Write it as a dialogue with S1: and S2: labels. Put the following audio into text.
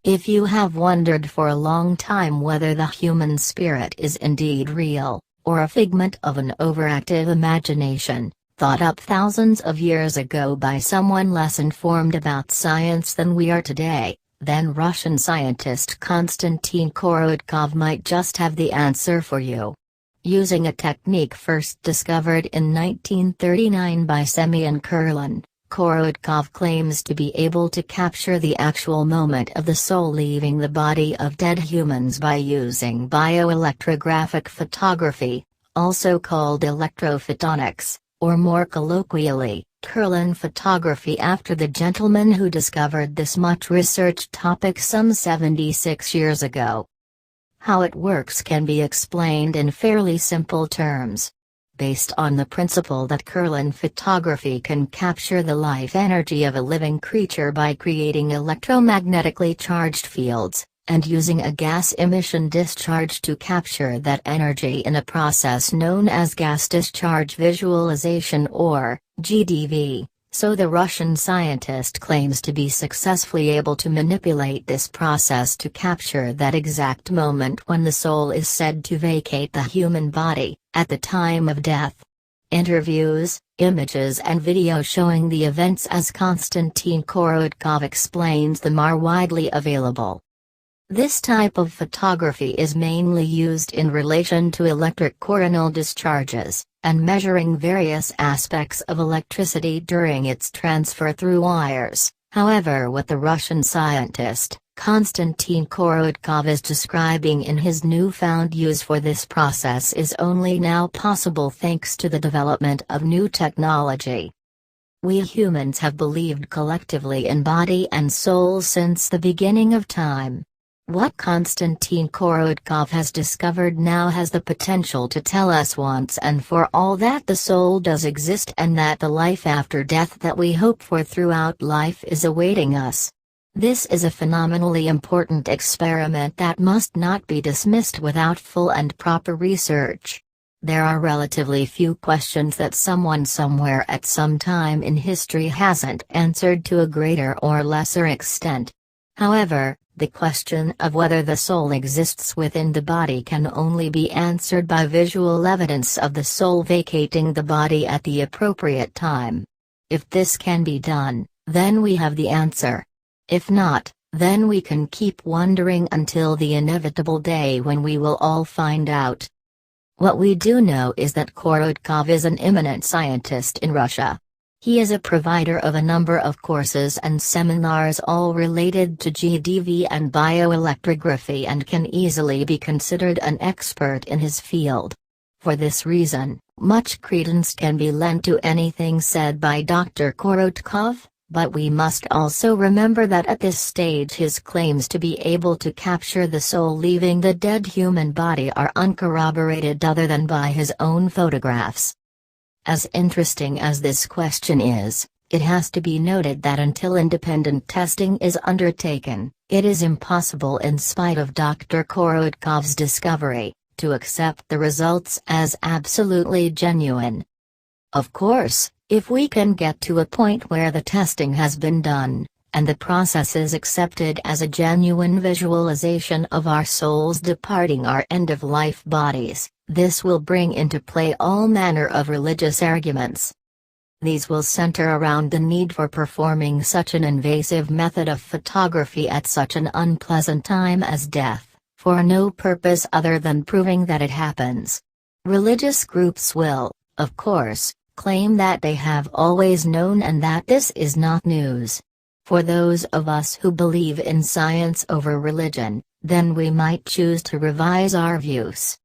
S1: If you have wondered for a long time whether the human spirit is indeed real, or a figment of an overactive imagination, thought up thousands of years ago by someone less informed about science than we are today, then Russian scientist Konstantin Korotkov might just have the answer for you. Using a technique first discovered in 1939 by Semyon Kurlan, Korotkov claims to be able to capture the actual moment of the soul leaving the body of dead humans by using bioelectrographic photography, also called electrophotonics, or more colloquially, Kurlan photography, after the gentleman who discovered this much-researched topic some 76 years ago. How it works can be explained in fairly simple terms. Based on the principle that Kurlan photography can capture the life energy of a living creature by creating electromagnetically charged fields, and using a gas emission discharge to capture that energy in a process known as gas discharge visualization, or GDV, so the Russian scientist claims to be successfully able to manipulate this process to capture that exact moment when the soul is said to vacate the human body, at the time of death. Interviews, images and video showing the events as Konstantin Korotkov explains them are widely available. This type of photography is mainly used in relation to electric coronal discharges, and measuring various aspects of electricity during its transfer through wires. However, what the Russian scientist, Konstantin Korotkov, is describing in his newfound use for this process is only now possible thanks to the development of new technology. We humans have believed collectively in body and soul since the beginning of time. What Konstantin Korotkov has discovered now has the potential to tell us once and for all that the soul does exist and that the life after death that we hope for throughout life is awaiting us. This is a phenomenally important experiment that must not be dismissed without full and proper research. There are relatively few questions that someone somewhere at some time in history hasn't answered to a greater or lesser extent. However, the question of whether the soul exists within the body can only be answered by visual evidence of the soul vacating the body at the appropriate time. If this can be done, then we have the answer. If not, then we can keep wondering until the inevitable day when we will all find out. What we do know is that Korotkov is an eminent scientist in Russia. He is a provider of a number of courses and seminars all related to GDV and bioelectrography and can easily be considered an expert in his field. For this reason, much credence can be lent to anything said by Dr. Korotkov, but we must also remember that at this stage his claims to be able to capture the soul leaving the dead human body are uncorroborated other than by his own photographs. As interesting as this question is, it has to be noted that until independent testing is undertaken, it is impossible, in spite of Dr. Korotkov's discovery, to accept the results as absolutely genuine. Of course, if we can get to a point where the testing has been done, and the process is accepted as a genuine visualization of our souls departing our end-of-life bodies, this will bring into play all manner of religious arguments. These will center around the need for performing such an invasive method of photography at such an unpleasant time as death, for no purpose other than proving that it happens. Religious groups will, of course, claim that they have always known and that this is not news. For those of us who believe in science over religion, then we might choose to revise our views.